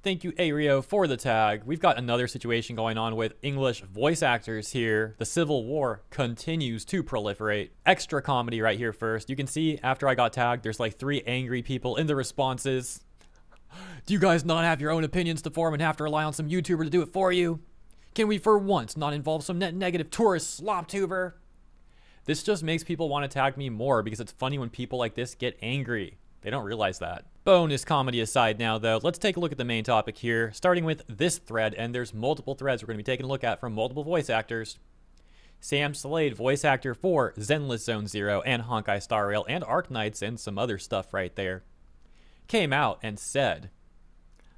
thank you, Ario, for the tag. We've got another situation going on with English voice actors here. The Civil War continues to proliferate. Extra comedy right here first. You can see after I got tagged, there's like 3 angry people in the responses. Do you guys not have your own opinions to form and have to rely on some YouTuber to do it for you? Can we for once not involve some net negative tourist slop tuber? This just makes people want to tag me more because it's funny when people like this get angry. They don't realize that. Bonus comedy aside now though, let's take a look at the main topic here, starting with this thread, and there's multiple threads we're going to be taking a look at from multiple voice actors. Sam Slade, voice actor for Zenless Zone Zero and Honkai Star Rail and Arknights and some other stuff right there, came out and said,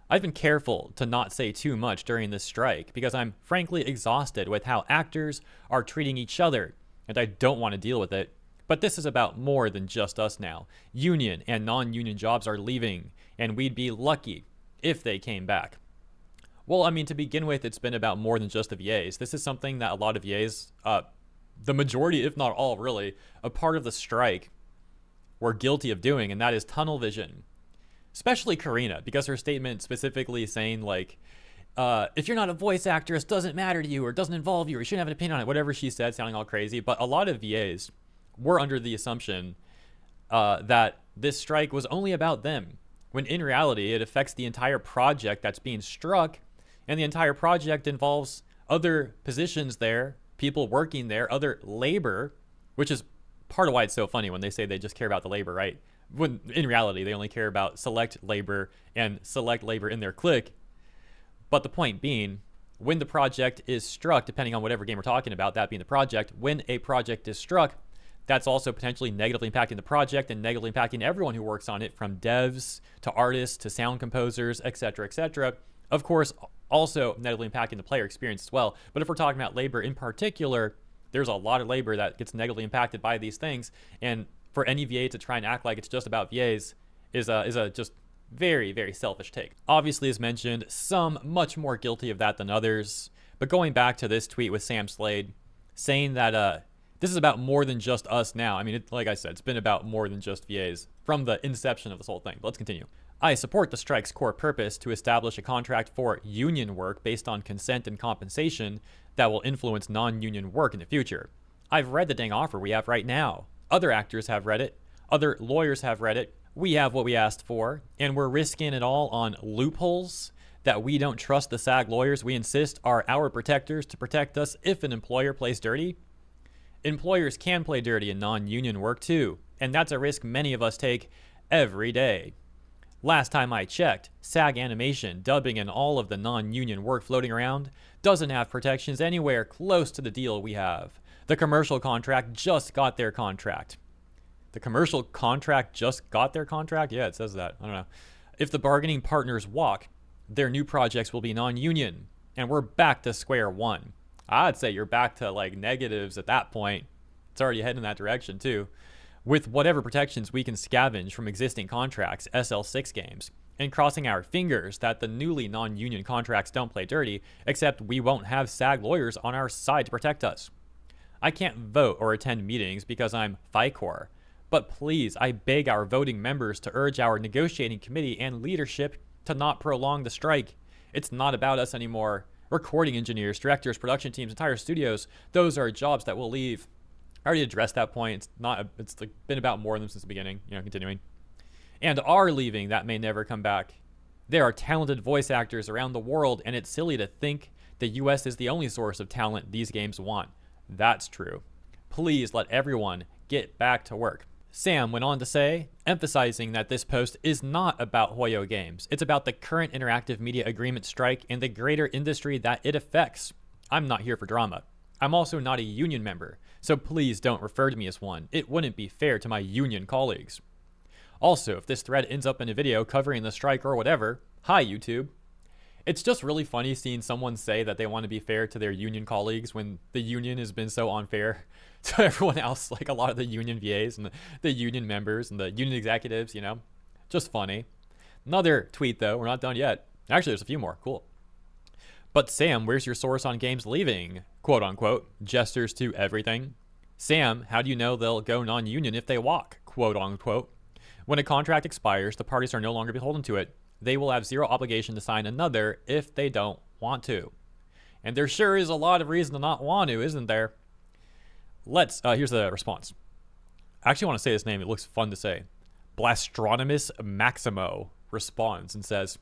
I've been careful to not say too much during this strike because I'm frankly exhausted with how actors are treating each other and I don't want to deal with it. But this is about more than just us now. Union and non-union jobs are leaving, and we'd be lucky if they came back. Well, I mean, to begin with, it's been about more than just the VAs. This is something that a lot of VAs, the majority, if not all, really, a part of the strike were guilty of doing, and that is tunnel vision. Especially Karina, because her statement specifically saying, like, if you're not a voice actor, it doesn't matter to you, or it doesn't involve you, or you shouldn't have an opinion on it, whatever she said, sounding all crazy. But a lot of VAs were under the assumption that this strike was only about them, when in reality it affects the entire project that's being struck, and the entire project involves other positions there, people working there, other labor, which is part of why it's so funny when they say they just care about the labor, right? When in reality they only care about select labor and select labor in their clique. But the point being, when the project is struck, depending on whatever game we're talking about, that being the project, when a project is struck, that's also potentially negatively impacting the project and negatively impacting everyone who works on it, from devs to artists to sound composers, etc., etc. Of course, also negatively impacting the player experience as well. But if we're talking about labor in particular, there's a lot of labor that gets negatively impacted by these things. And for any VA to try and act like it's just about VAs is a just very, very selfish take. Obviously, as mentioned, some much more guilty of that than others. But going back to this tweet with Sam Slade saying that this is about more than just us now. I mean, like I said, it's been about more than just VAs from the inception of this whole thing. But let's continue. I support the strike's core purpose to establish a contract for union work based on consent and compensation that will influence non-union work in the future. I've read the dang offer we have right now. Other actors have read it. Other lawyers have read it. We have what we asked for, and we're risking it all on loopholes that we don't trust the SAG lawyers we insist are our protectors to protect us if an employer plays dirty. Employers can play dirty in non-union work too, and that's a risk many of us take every day. Last time I checked, SAG Animation, dubbing, and all of the non-union work floating around doesn't have protections anywhere close to the deal we have. The commercial contract just got their contract. The commercial contract just got their contract? Yeah, it says that. I don't know. If the bargaining partners walk, their new projects will be non-union, and we're back to square one. I'd say you're back to like negatives at that point. It's already heading in that direction too. With whatever protections we can scavenge from existing contracts, SL6 games, and crossing our fingers that the newly non-union contracts don't play dirty, except we won't have SAG lawyers on our side to protect us. I can't vote or attend meetings because I'm FICOR, but please, I beg our voting members to urge our negotiating committee and leadership to not prolong the strike. It's not about us anymore. Recording engineers, directors, production teams, entire studios, those are jobs that will leave. I already addressed that point. It's like been about more of them since the beginning, continuing. And are leaving that may never come back. There are talented voice actors around the world, and it's silly to think the US is the only source of talent these games want. That's true. Please let everyone get back to work. Sam went on to say, emphasizing that this post is not about Hoyo games. It's about the current interactive media agreement strike and the greater industry that it affects. I'm not here for drama. I'm also not a union member, so please don't refer to me as one. It wouldn't be fair to my union colleagues. Also, if this thread ends up in a video covering the strike or whatever, hi YouTube. It's just really funny seeing someone say that they want to be fair to their union colleagues when the union has been so unfair to everyone else, like a lot of the union VAs and the union members and the union executives, just funny. Another tweet though, we're not done yet. Actually, there's a few more, cool. But Sam, where's your source on games leaving? Quote unquote, gestures to everything. Sam, how do you know they'll go non-union if they walk? Quote unquote. When a contract expires, the parties are no longer beholden to it. they will have zero obligation to sign another if they don't want to. And there sure is a lot of reason to not want to, isn't there? Here's the response. I actually want to say this name. It looks fun to say. Blastronomus Maximo responds and says,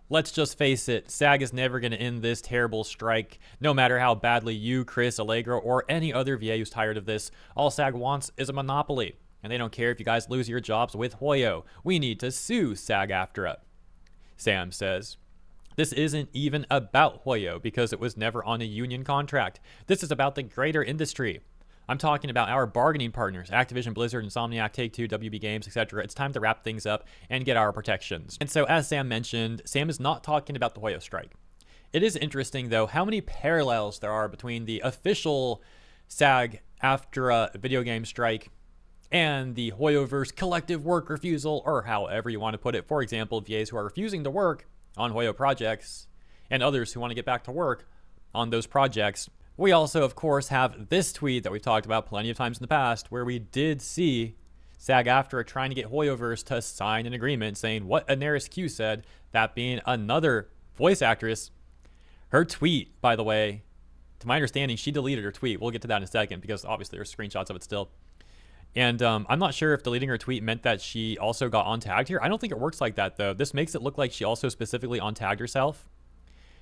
let's just face it, SAG is never going to end this terrible strike, no matter how badly you, Chris, Allegro, or any other VA who's tired of this. All SAG wants is a monopoly, and they don't care if you guys lose your jobs with Hoyo. We need to sue SAG-AFTRA. Sam says, this isn't even about Hoyo because it was never on a union contract. This is about the greater industry. I'm talking about our bargaining partners, Activision, Blizzard, Insomniac, Take-Two, WB Games, etc. It's time to wrap things up and get our protections. And so, as Sam mentioned, Sam is not talking about the Hoyo strike. It is interesting, though, how many parallels there are between the official SAG-AFTRA video game strike and the Hoyoverse collective work refusal, or however you want to put it. For example, VAs who are refusing to work on Hoyo projects and others who want to get back to work on those projects. We also, of course, have this tweet that we've talked about plenty of times in the past, where we did see SAG-AFTRA trying to get Hoyoverse to sign an agreement saying what Anaris Q said, that being another voice actress. Her tweet, by the way, to my understanding, she deleted her tweet. We'll get to that in a second because obviously there's screenshots of it still. And I'm not sure if deleting her tweet meant that she also got untagged here. I don't think it works like that, though. This makes it look like she also specifically untagged herself.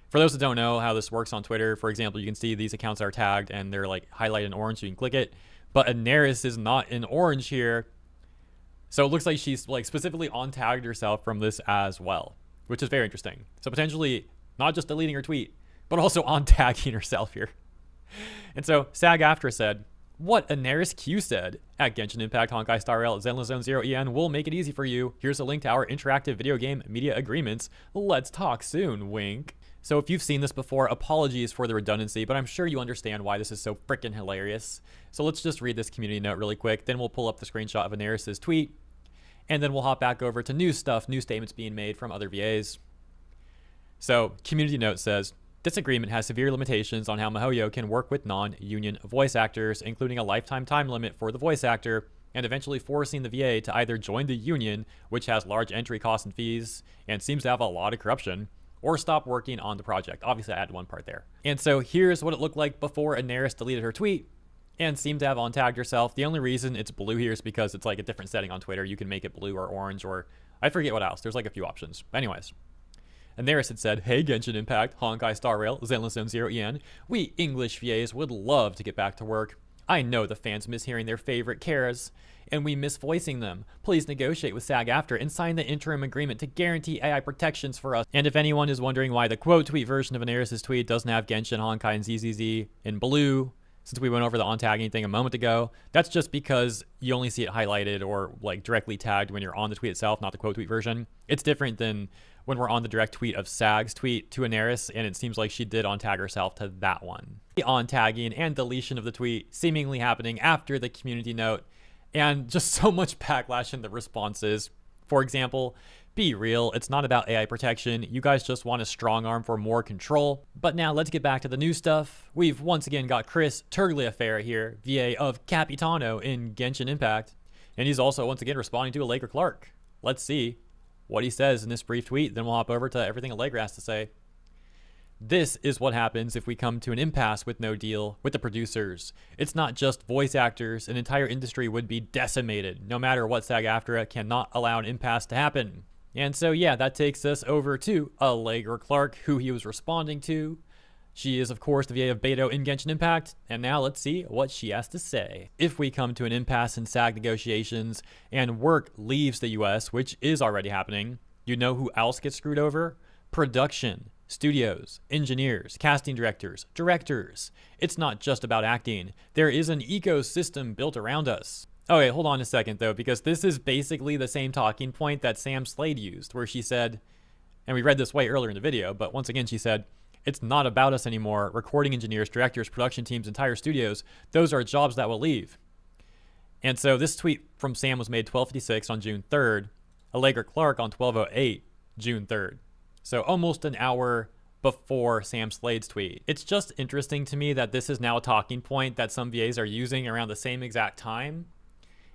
For those that don't know how this works on Twitter, for example, you can see these accounts are tagged and they're like highlighted in orange, so you can click it. But Anaris is not in orange here. So it looks like she's like specifically untagged herself from this as well, which is very interesting. So potentially not just deleting her tweet, but also untagging herself here. And so SAG-AFTRA said, what Anaris Q said at Genshin Impact, Honkai Star Rail, Zenless Zone Zero EN will make it easy for you. Here's a link to our interactive video game media agreements. Let's talk soon, wink. So if you've seen this before, apologies for the redundancy, but I'm sure you understand why this is so freaking hilarious. So let's just read this community note really quick. Then we'll pull up the screenshot of Anaris' tweet. And then we'll hop back over to new stuff, new statements being made from other VAs. So community note says, this agreement has severe limitations on how Hoyo can work with non-union voice actors, including a lifetime time limit for the voice actor, and eventually forcing the VA to either join the union, which has large entry costs and fees, and seems to have a lot of corruption, or stop working on the project. Obviously, I added one part there. And so here's what it looked like before Anaris deleted her tweet and seemed to have untagged herself. The only reason it's blue here is because it's like a different setting on Twitter. You can make it blue or orange, or I forget what else. There's like a few options. Anyways, Anaris had said, hey, Genshin Impact, Honkai Star Rail, Zenless Zone Zero EN, we English VAs would love to get back to work. I know the fans miss hearing their favorite caras, and we miss voicing them. Please negotiate with SAG-AFTRA and sign the interim agreement to guarantee AI protections for us. And if anyone is wondering why the quote tweet version of Anaris' tweet doesn't have Genshin, Honkai, and ZZZ in blue, since we went over the untagging thing a moment ago, that's just because you only see it highlighted or like directly tagged when you're on the tweet itself, not the quote tweet version. It's different than when we're on the direct tweet of SAG's tweet to Anaris, and it seems like she did untag herself to that one. The untagging and deletion of the tweet seemingly happening after the community note, and just so much backlash in the responses. For example, be real, it's not about AI protection. You guys just want a strong arm for more control. But now let's get back to the new stuff. We've once again got Chris Turgliaferra here, VA of Capitano in Genshin Impact. And he's also once again responding to Allegra Clark. Let's see what he says in this brief tweet. Then we'll hop over to everything Allegra has to say. This is what happens if we come to an impasse with no deal with the producers. It's not just voice actors. An entire industry would be decimated. No matter what, SAG-AFTRA cannot allow an impasse to happen. And so, yeah, that takes us over to Allegra Clark, who he was responding to. She is, of course, the VA of Beto in Genshin Impact. And now let's see what she has to say. If we come to an impasse in SAG negotiations and work leaves the US, which is already happening, you know who else gets screwed over? Production. Studios, engineers, casting directors. It's not just about acting. There is an ecosystem built around us. Okay, hold on a second though, because this is basically the same talking point that Sam Slade used, where she said, and we read this way earlier in the video, but once again she said, it's not about us anymore. Recording engineers, directors, production teams, entire studios, those are jobs that will leave. And so this tweet from Sam was made 12:56 on June 3rd, Allegra Clark on 12:08 June 3rd. So almost an hour before Sam Slade's tweet. It's just interesting to me that this is now a talking point that some VAs are using around the same exact time.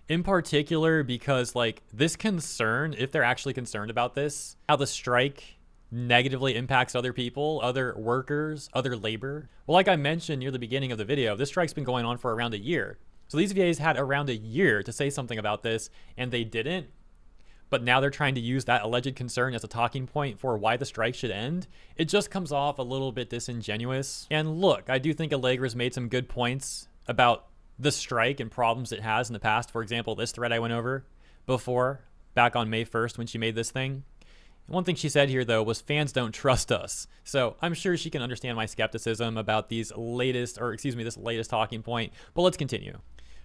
in particular because like this concern, if they're actually concerned about this, how the strike negatively impacts other people, other workers, other labor. Well, like I mentioned near the beginning of the video, this strike's been going on for around a year. So these VAs had around a year to say something about this, and they didn't. But now they're trying to use that alleged concern as a talking point for why the strike should end. It just comes off a little bit disingenuous. And look, I do think Allegra's made some good points about the strike and problems it has in the past. For example, this thread I went over before, back on May 1st when she made this thing. One thing she said here, though, was fans don't trust us. So I'm sure she can understand my skepticism about this latest talking point. But let's continue.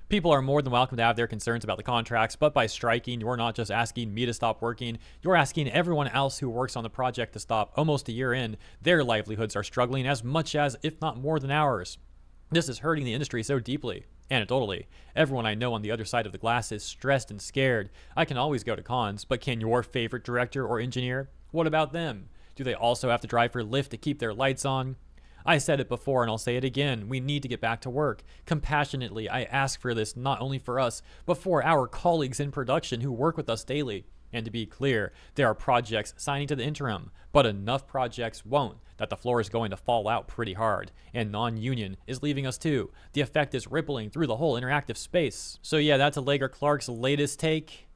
People are more than welcome to have their concerns about the contracts, but by striking, you're not just asking me to stop working, you're asking everyone else who works on the project to stop. Almost a year in, their livelihoods are struggling as much as, if not more than ours. This is hurting the industry so deeply. Anecdotally, everyone I know on the other side of the glass is stressed and scared. I can always go to cons, but can your favorite director or engineer? What about them? Do they also have to drive for Lyft to keep their lights on? I said it before and I'll say it again. We need to get back to work. Compassionately, I ask for this not only for us, but for our colleagues in production who work with us daily. And to be clear, there are projects signing to the interim, but enough projects won't that the floor is going to fall out pretty hard. And non-union is leaving us too. The effect is rippling through the whole interactive space. So yeah, that's Allegra Clark's latest take.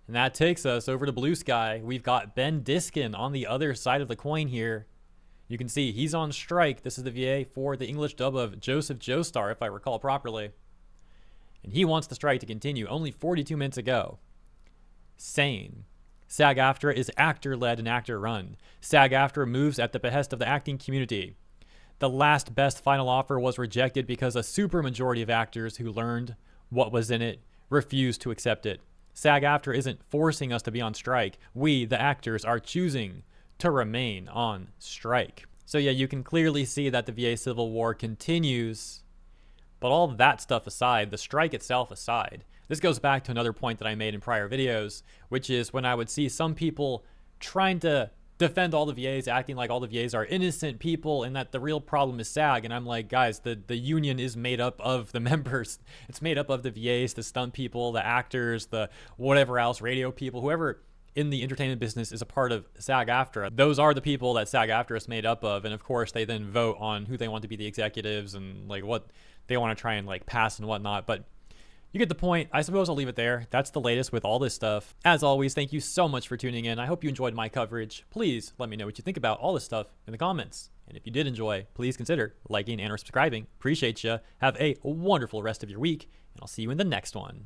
And that takes us over to Blue Sky. We've got Ben Diskin on the other side of the coin here. You can see he's on strike. This is the VA for the English dub of Joseph Joestar, if I recall properly. And he wants the strike to continue only 42 minutes ago. Sane. SAG-AFTRA is actor-led and actor-run. SAG-AFTRA moves at the behest of the acting community. The last best final offer was rejected because a supermajority of actors who learned what was in it refused to accept it. SAG-AFTRA isn't forcing us to be on strike. We, the actors, are choosing to remain on strike. So yeah, you can clearly see that the VA Civil War continues. But all that stuff aside, the strike itself aside, this goes back to another point that I made in prior videos, which is when I would see some people trying to defend all the VAs, acting like all the VAs are innocent people and that the real problem is SAG. And I'm like, guys, the union is made up of the members. It's made up of the VAs, the stunt people, the actors, the whatever else, radio people, whoever in the entertainment business is a part of SAG-AFTRA. Those are the people that SAG-AFTRA is made up of. And of course, they then vote on who they want to be the executives and like what they want to try and like pass and whatnot. But you get the point. I suppose I'll leave it there. That's the latest with all this stuff. As always, thank you so much for tuning in. I hope you enjoyed my coverage. Please let me know what you think about all this stuff in the comments. And if you did enjoy, please consider liking and or subscribing. Appreciate you. Have a wonderful rest of your week, and I'll see you in the next one.